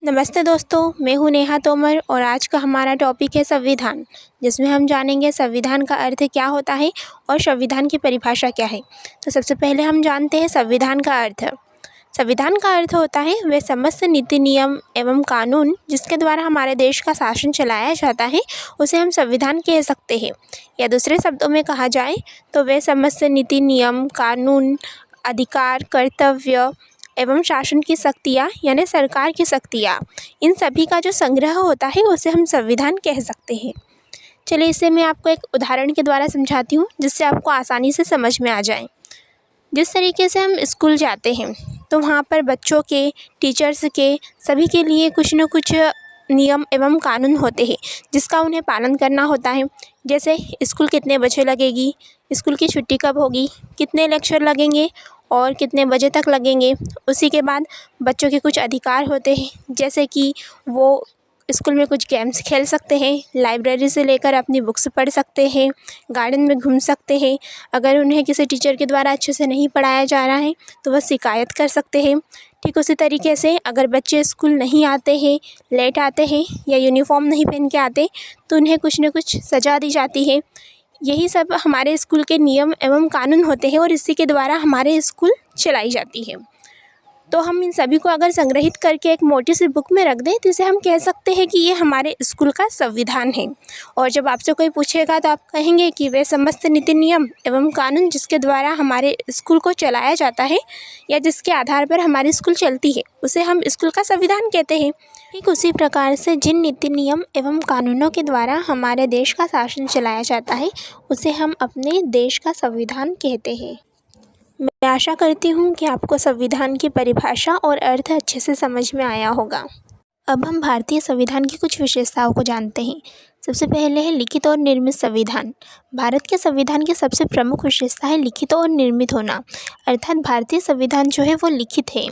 नमस्ते दोस्तों, मैं हूँ नेहा तोमर और आज का हमारा टॉपिक है संविधान, जिसमें हम जानेंगे संविधान का अर्थ क्या होता है और संविधान की परिभाषा क्या है। तो सबसे पहले हम जानते हैं संविधान का अर्थ। संविधान का अर्थ होता है वे समस्त नीति नियम एवं कानून जिसके द्वारा हमारे देश का शासन चलाया जाता है उसे हम संविधान कह सकते हैं। या दूसरे शब्दों में कहा जाए तो वे समस्त नीति नियम कानून अधिकार कर्तव्य एवं शासन की शक्तियाँ यानी सरकार की शक्तियाँ, इन सभी का जो संग्रह होता है उसे हम संविधान कह सकते हैं। चलिए इसे मैं आपको एक उदाहरण के द्वारा समझाती हूँ जिससे आपको आसानी से समझ में आ जाए। जिस तरीके से हम स्कूल जाते हैं तो वहाँ पर बच्चों के, टीचर्स के, सभी के लिए कुछ न कुछ नियम एवं कानून होते हैं जिसका उन्हें पालन करना होता है। जैसे स्कूल कितने बजे लगेगी, स्कूल की छुट्टी कब होगी, कितने लेक्चर लगेंगे और कितने बजे तक लगेंगे। उसी के बाद बच्चों के कुछ अधिकार होते हैं जैसे कि वो स्कूल में कुछ गेम्स खेल सकते हैं, लाइब्रेरी से लेकर अपनी बुक्स पढ़ सकते हैं, गार्डन में घूम सकते हैं। अगर उन्हें किसी टीचर के द्वारा अच्छे से नहीं पढ़ाया जा रहा है तो वह शिकायत कर सकते हैं। ठीक उसी तरीके से अगर बच्चे स्कूल नहीं आते हैं, लेट आते हैं या यूनिफॉर्म नहीं पहन के आते तो उन्हें कुछ न कुछ सज़ा दी जाती है। यही सब हमारे स्कूल के नियम एवं कानून होते हैं और इसी के द्वारा हमारे स्कूल चलाई जाती है। तो हम इन सभी को अगर संग्रहित करके एक मोटी सी बुक में रख दें तो इसे हम कह सकते हैं कि ये हमारे स्कूल का संविधान है। और जब आपसे कोई पूछेगा तो आप कहेंगे कि वे समस्त नीति नियम एवं कानून जिसके द्वारा हमारे स्कूल को चलाया जाता है या जिसके आधार पर हमारी स्कूल चलती है उसे हम स्कूल का संविधान कहते हैं। ठीक उसी प्रकार से जिन नीति नियम एवं कानूनों के द्वारा हमारे देश का शासन चलाया जाता है उसे हम अपने देश का संविधान कहते हैं। मैं आशा करती हूँ कि आपको संविधान की परिभाषा और अर्थ अच्छे से समझ में आया होगा। अब हम भारतीय संविधान की कुछ विशेषताओं को जानते हैं। सबसे पहले है लिखित और निर्मित संविधान। भारत के संविधान की सबसे प्रमुख विशेषता है लिखित और निर्मित होना, अर्थात भारतीय संविधान जो है वो लिखित है।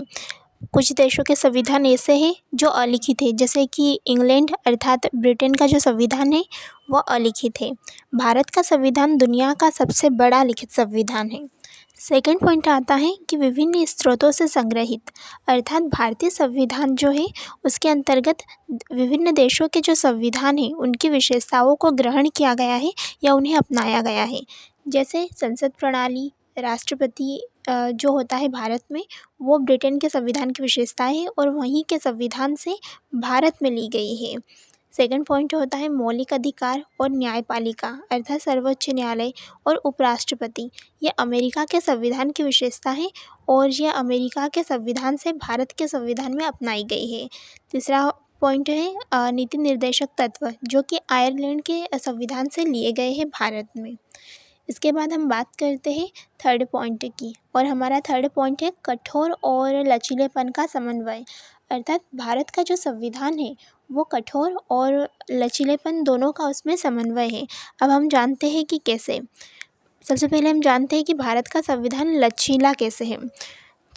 कुछ देशों के संविधान ऐसे हैं जो अलिखित है, जैसे कि इंग्लैंड अर्थात ब्रिटेन का जो संविधान है वह अलिखित है। भारत का संविधान दुनिया का सबसे बड़ा लिखित संविधान है। सेकंड पॉइंट आता है कि विभिन्न स्रोतों से संग्रहित, अर्थात भारतीय संविधान जो है उसके अंतर्गत विभिन्न देशों के जो संविधान हैं उनकी विशेषताओं को ग्रहण किया गया है या उन्हें अपनाया गया है। जैसे संसद प्रणाली, राष्ट्रपति जो होता है भारत में वो ब्रिटेन के संविधान की विशेषताएं है और वहीं के संविधान से भारत में ली गई है। सेकंड पॉइंट होता है मौलिक अधिकार और न्यायपालिका, अर्थात सर्वोच्च न्यायालय और उपराष्ट्रपति। ये अमेरिका के संविधान की विशेषता है और ये अमेरिका के संविधान से भारत के संविधान में अपनाई गई है। तीसरा पॉइंट है नीति निर्देशक तत्व, जो कि आयरलैंड के संविधान से लिए गए हैं भारत में। इसके बाद हम बात करते हैं थर्ड पॉइंट की, और हमारा थर्ड पॉइंट है कठोर और लचीलेपन का समन्वय, अर्थात भारत का जो संविधान है वो कठोर और लचीलेपन दोनों का उसमें समन्वय है। अब हम जानते हैं कि कैसे। सबसे पहले हम जानते हैं कि भारत का संविधान लचीला कैसे है।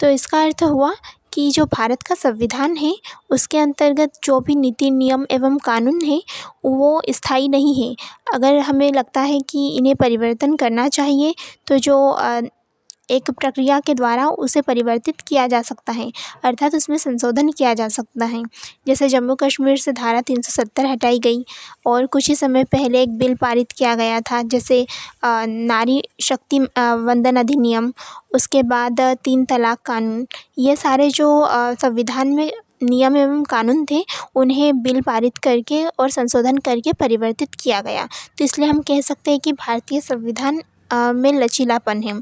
तो इसका अर्थ हुआ कि जो भारत का संविधान है उसके अंतर्गत जो भी नीति नियम एवं कानून है वो स्थायी नहीं है। अगर हमें लगता है कि इन्हें परिवर्तन करना चाहिए तो जो एक प्रक्रिया के द्वारा उसे परिवर्तित किया जा सकता है, अर्थात उसमें संशोधन किया जा सकता है। जैसे जम्मू कश्मीर से धारा 370 हटाई गई और कुछ ही समय पहले एक बिल पारित किया गया था, जैसे नारी शक्ति वंदन अधिनियम, उसके बाद 3 तलाक कानून। ये सारे जो संविधान में नियम एवं कानून थे उन्हें बिल पारित करके और संशोधन करके परिवर्तित किया गया। तो इसलिए हम कह सकते हैं कि भारतीय संविधान में लचीलापन है।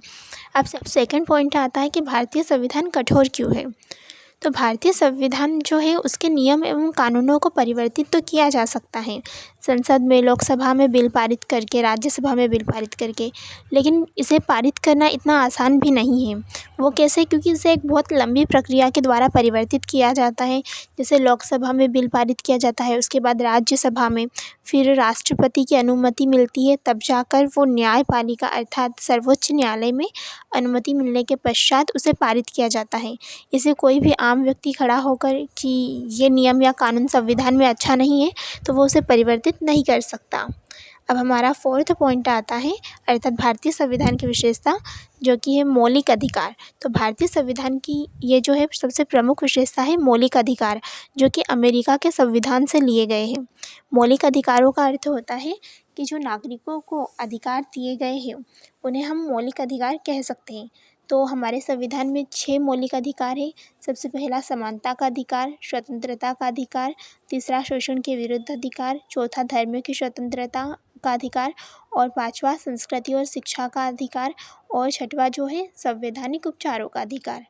अब सेकंड पॉइंट आता है कि भारतीय संविधान कठोर क्यों है। तो भारतीय संविधान जो है उसके नियम एवं कानूनों को परिवर्तित तो किया जा सकता है, संसद में, लोकसभा में बिल पारित करके, राज्यसभा में बिल पारित करके, लेकिन इसे पारित करना इतना आसान भी नहीं है। वो कैसे? क्योंकि इसे एक बहुत लंबी प्रक्रिया के द्वारा परिवर्तित किया जाता है। जैसे लोकसभा में बिल पारित किया जाता है, उसके बाद राज्यसभा में, फिर राष्ट्रपति की अनुमति मिलती है, तब जाकर वो न्यायपालिका अर्थात सर्वोच्च न्यायालय में अनुमति मिलने के पश्चात उसे पारित किया जाता है। इसे कोई भी आम व्यक्ति खड़ा होकर कि ये नियम या कानून संविधान में अच्छा नहीं है तो वो उसे परिवर्तित नहीं कर सकता। अब हमारा फोर्थ पॉइंट आता है अर्थात भारतीय संविधान की विशेषता, जो कि है मौलिक अधिकार। तो भारतीय संविधान की ये जो है सबसे प्रमुख विशेषता है मौलिक अधिकार, जो कि अमेरिका के संविधान से लिए गए हैं। मौलिक अधिकारों का अर्थ होता है कि जो नागरिकों को अधिकार दिए गए हैं उन्हें हम मौलिक अधिकार कह सकते हैं। तो हमारे संविधान में 6 मौलिक अधिकार हैं। सबसे पहला समानता का अधिकार, स्वतंत्रता का अधिकार, तीसरा शोषण के विरुद्ध अधिकार, चौथा धर्म की स्वतंत्रता का अधिकार और पांचवा संस्कृति और शिक्षा का अधिकार और छठवा जो है संवैधानिक उपचारों का अधिकार।